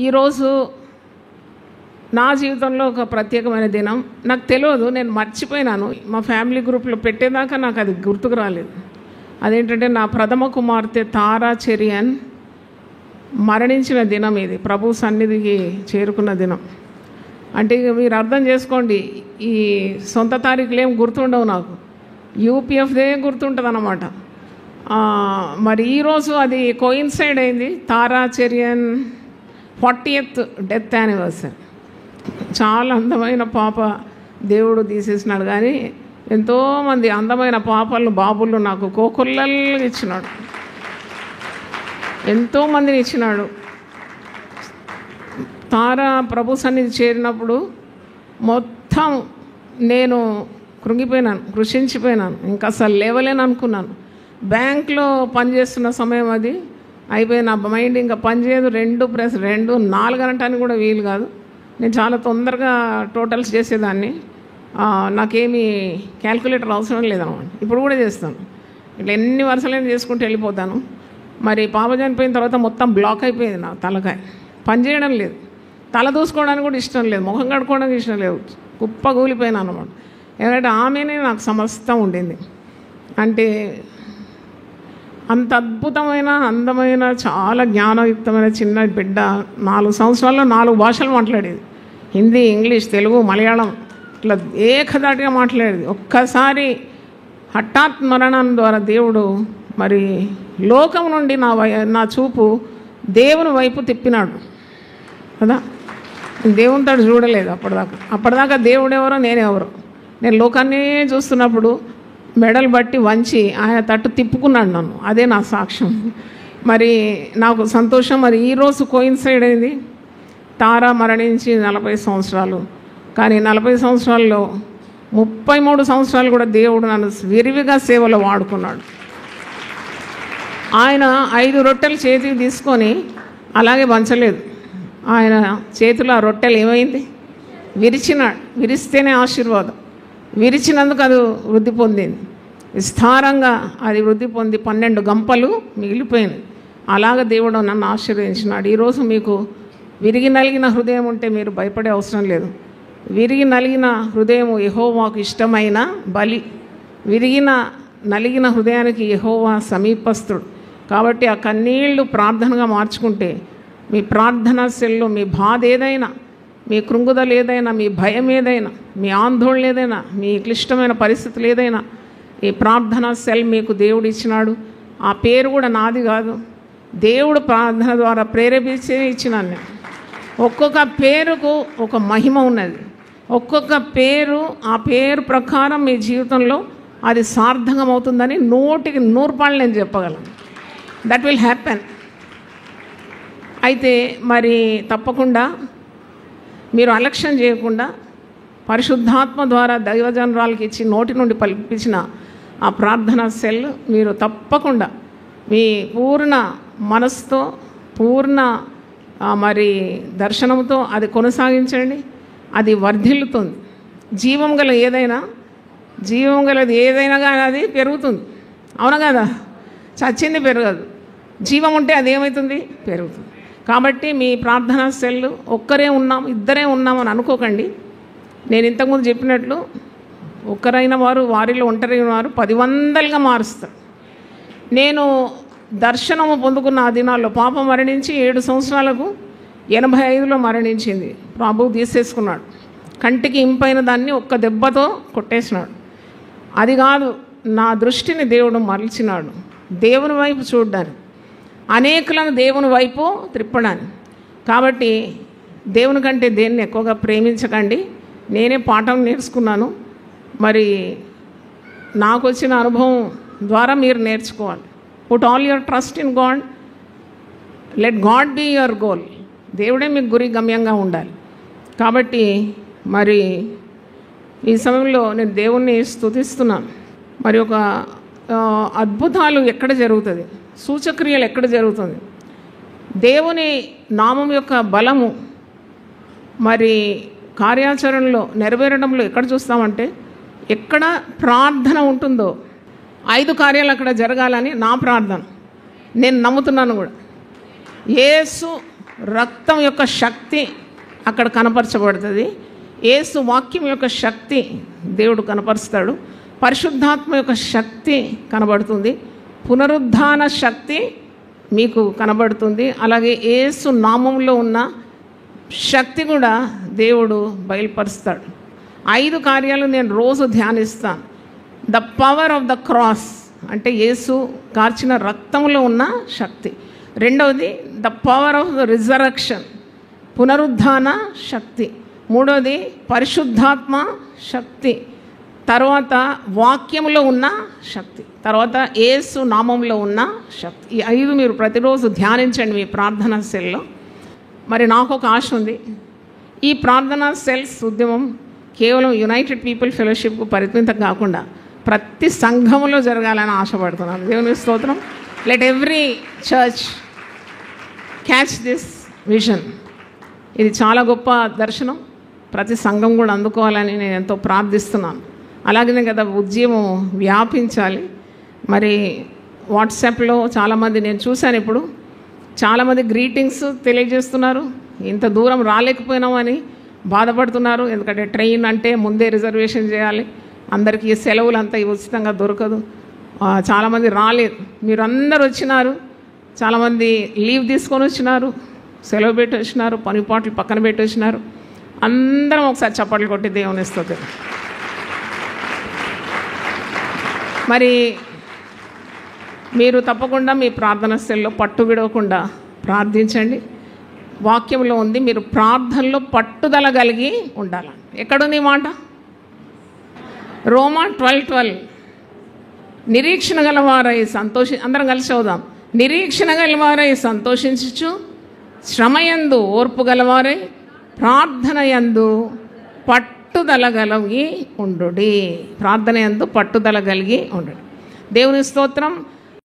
ఈరోజు నా జీవితంలో ఒక ప్రత్యేకమైన దినం. నాకు తెలియదు, నేను మర్చిపోయినాను. మా ఫ్యామిలీ గ్రూప్లో పెట్టేదాకా నాకు అది గుర్తుకు రాలేదు. అదేంటంటే నా ప్రథమ కుమార్తె తారా చెరియన్ మరణించిన దినం. ఇది ప్రభు సన్నిధికి చేరుకున్న దినం. అంటే ఇక మీరు అర్థం చేసుకోండి, ఈ సొంత తారీఖులు ఏం గుర్తుండవు నాకు, యూపీఎఫ్దే గుర్తుంటుంది అన్నమాట. మరి ఈరోజు అది కోయిన్సైడ్ అయింది, తారా చెరియన్ 40th డెత్ యానివర్సరీ. చాలా అందమైన పాప దేవుడు తీసేసినాడు, కానీ ఎంతోమంది అందమైన పాపలను బాబులు నాకు కోకొల్లలు ఇచ్చినాడు, ఎంతోమందిని ఇచ్చినాడు. తారా ప్రభు సన్నిధి చేరినప్పుడు మొత్తం నేను కృంగిపోయినాను, కృషించిపోయినాను, ఇంకా అసలు లేవలేను అనుకున్నాను. బ్యాంక్లో పనిచేస్తున్న సమయం అది అయిపోయి నా మైండ్ ఇంకా పనిచేయదు. 2+2 4 అనటానికి కూడా వీలు కాదు. నేను చాలా తొందరగా టోటల్స్ చేసేదాన్ని, నాకేమీ క్యాల్కులేటర్ అవసరం లేదన్నమాట. ఇప్పుడు కూడా చేస్తాను, ఇట్లా ఎన్ని వరుసలైనా చేసుకుంటూ వెళ్ళిపోతాను. మరి పాప చనిపోయిన తర్వాత మొత్తం బ్లాక్ అయిపోయింది నా తలకాయ, పనిచేయడం లేదు, తల దూసుకోవడానికి కూడా ఇష్టం లేదు, ముఖం కడుక్కోవడానికి ఇష్టం లేదు, కుప్పగూలిపోయాను అన్నమాట. ఎందుకంటే ఆమెనే నాకు సమస్తం ఉండింది. అంటే అంత అద్భుతమైన అందమైన చాలా జ్ఞానయుక్తమైన చిన్న బిడ్డ. 4 సంవత్సరాల్లో 4 భాషలు మాట్లాడేది, హిందీ, ఇంగ్లీష్, తెలుగు, మలయాళం, ఇట్లా ఏకధాటిగా మాట్లాడేది. ఒక్కసారి హఠాత్ మరణం ద్వారా దేవుడు మరి లోకం నుండి నా చూపు దేవుని వైపు తిప్పినాడు కదా. దేవునితో చూడలేదు అప్పటిదాకా దేవుడెవరో నేనెవరో. నేను లోకాన్నే చూస్తున్నప్పుడు మెడలు బట్టి వంచి ఆయన తట్టు తిప్పుకున్నాడు నన్ను, అదే నా సాక్ష్యం. మరి నాకు సంతోషం. మరి ఈరోజు కోయిన్సైడ్ అయింది, తారా మరణించి 40 సంవత్సరాలు. కానీ 40 సంవత్సరాల్లో 33 సంవత్సరాలు కూడా దేవుడు నన్ను విరివిగా సేవలో వాడుకున్నాడు. ఆయన 5 రొట్టెలు చేతికి తీసుకొని అలాగే పంచలేదు, ఆయన చేతిలో ఆ రొట్టెలు ఏమైంది, విరిచినాడు. విరిస్తేనే ఆశీర్వాదం, విరిచినందుకు అది వృద్ధి పొందింది, విస్తారంగా అది వృద్ధి పొంది 12 గంపలు మిగిలిపోయింది. అలాగ దేవుడు నన్ను ఆశీర్వదించినాడు. ఈరోజు మీకు విరిగి నలిగిన హృదయం ఉంటే మీరు భయపడే అవసరం లేదు. విరిగి నలిగిన హృదయం యెహోవాకు ఇష్టమైన బలి. నలిగిన హృదయానికి యెహోవా సమీపస్తుడు. కాబట్టి ఆ కన్నీళ్లు ప్రార్థనగా మార్చుకుంటే మీ ప్రార్థనా సెల్లో మీ బాధ ఏదైనా, మీ కృంగుదల ఏదైనా, మీ భయం ఏదైనా, మీ ఆందోళన ఏదైనా, మీ క్లిష్టమైన పరిస్థితులు ఏదైనా, ఈ ప్రార్థనా సెల్ మీకు దేవుడు ఇచ్చినాడు. ఆ పేరు కూడా నాది కాదు, దేవుడు ప్రార్థన ద్వారా ప్రేరేపించే ఇచ్చినాను నేను. ఒక్కొక్క పేరుకు ఒక మహిమ ఉన్నది. ఒక్కొక్క పేరు, ఆ పేరు ప్రకారం మీ జీవితంలో అది సార్థకం అవుతుందని 100కి 100 నేను చెప్పగలను. That will happen. అయితే మరి తప్పకుండా మీరు అలక్ష్యం చేయకుండా పరిశుద్ధాత్మ ద్వారా దైవజనరాలకి ఇచ్చి నోటి నుండి పలిపించిన ఆ ప్రార్థనా సెల్ మీరు తప్పకుండా మీ పూర్ణ మనసుతో, పూర్ణ మరి దర్శనంతో అది కొనసాగించండి. అది వర్ధిల్లుతుంది. జీవం గలది ఏదైనా కానీ అది పెరుగుతుంది, అవునా కదా. చచ్చింది పెరగదు, జీవం ఉంటే అది ఏమవుతుంది, పెరుగుతుంది. కాబట్టి మీ ప్రార్థనా సెల్ ఒక్కరే ఉన్నాం, ఇద్దరే ఉన్నామని అనుకోకండి. నేను ఇంతకుముందు చెప్పినట్లు ఒక్కరైన వారు వారిలో ఒంటరి వారు 10 మారుస్తారు. నేను దర్శనము పొందుకున్న ఆ దినాల్లో పాప మరణించి 7 సంవత్సరాలకు 85లో మరణించింది. ప్రభు తీసేసుకున్నాడు. కంటికి ఇంపైన దాన్ని ఒక్క దెబ్బతో కొట్టేసినాడు. అది కాదు, నా దృష్టిని దేవుడు మరల్చినాడు దేవుని వైపు చూడ్డానికి, అనేకులను దేవుని వైపు త్రిప్పడానికి. కాబట్టి దేవుని కంటే దేన్ని ఎక్కువగా ప్రేమించకండి. నేనే పాఠం నేర్చుకున్నాను. మరి నాకు వచ్చిన అనుభవం ద్వారా మీరు నేర్చుకోవాలి. Put all your trust in God, let God be your goal. దేవుడే మీకు గురి గమ్యంగా ఉండాలి. కాబట్టి మరి ఈ సమయంలో నేను దేవుణ్ణి స్తుతిస్తున్నాను. మరి ఒక అద్భుతాలు ఎక్కడ జరుగుతుంది, సూచక్రియలు ఎక్కడ జరుగుతుంది, దేవుని నామం యొక్క బలము మరి కార్యాచరణలో నెరవేరడంలో ఎక్కడ చూస్తామంటే, ఎక్కడ ప్రార్థన ఉంటుందో 5 కార్యాలు అక్కడ జరగాలని నా ప్రార్థన. నేను నమ్ముతున్నాను కూడా. యేసు రక్తం యొక్క శక్తి అక్కడ కనపరచబడుతుంది. యేసు వాక్యం యొక్క శక్తి దేవుడు కనపరుస్తాడు. పరిశుద్ధాత్మ యొక్క శక్తి కనబడుతుంది. పునరుద్ధాన శక్తి మీకు కనబడుతుంది. అలాగే యేసు నామంలో ఉన్న శక్తి కూడా దేవుడు బయలుపరుస్తాడు. 5 కార్యాలు నేను రోజు ధ్యానిస్తాను. The power of the cross అంటే యేసు కార్చిన రక్తంలో ఉన్న శక్తి. రెండవది the power of the resurrection పునరుద్ధాన శక్తి. మూడవది పరిశుద్ధాత్మ శక్తి. తర్వాత వాక్యంలో ఉన్న శక్తి. తర్వాత యేసు నామంలో ఉన్న శక్తి. ఈ 5 మీరు ప్రతిరోజు ధ్యానించండి మీ ప్రార్థనా సెల్లో. మరి నాకు ఒక ఆశ ఉంది. ఈ ప్రార్థనా సెల్స్ ఉద్యమం కేవలం యునైటెడ్ పీపుల్ ఫెలోషిప్కు పరిమితం కాకుండా ప్రతి సంఘంలో జరగాలని ఆశపడుతున్నాను. దేవుని స్తోత్రం. Let every church catch this vision. ఇది చాలా గొప్ప దర్శనం. ప్రతి సంఘం కూడా అందుకోవాలని నేను ఎంతో ప్రార్థిస్తున్నాను. అలాగనే కదా ఉద్యమం వ్యాపించాలి. మరి వాట్సాప్లో చాలామంది నేను చూశాను, ఇప్పుడు చాలామంది గ్రీటింగ్స్ తెలియజేస్తున్నారు. ఇంత దూరం రాలేకపోయినామని బాధపడుతున్నారు. ఎందుకంటే ట్రైన్ అంటే ముందే రిజర్వేషన్ చేయాలి, అందరికీ సెలవులు అంతా ఉచితంగా దొరకదు. చాలామంది రాలేదు. మీరు అందరు వచ్చినారు. చాలామంది లీవ్ తీసుకొని వచ్చినారు, సెలవు పెట్టి వచ్చినారు, పనిపాట్లు పక్కన పెట్టి వచ్చినారు. అందరం ఒకసారి చప్పట్లు కొట్టి దేవుని స్తుతి. మరి మీరు తప్పకుండా మీ ప్రార్థన సెల్లో పట్టు విడవకుండా ప్రార్థించండి. వాక్యంలో ఉంది మీరు ప్రార్థనలో పట్టుదల కలిగి ఉండాలి. ఎక్కడుంది మాట? రోమా 12:12 నిరీక్షణ గలవారై అందరం కలిసి చదువుదాం. నిరీక్షణ గలవారై సంతోషించుచు శ్రమయందు ఓర్పు గలవారై ప్రార్థన యందు పట్టుదల కలిగి ఉండుడి. ప్రార్థన యందు పట్టుదల కలిగి ఉండుడి. దేవుని స్తోత్రం.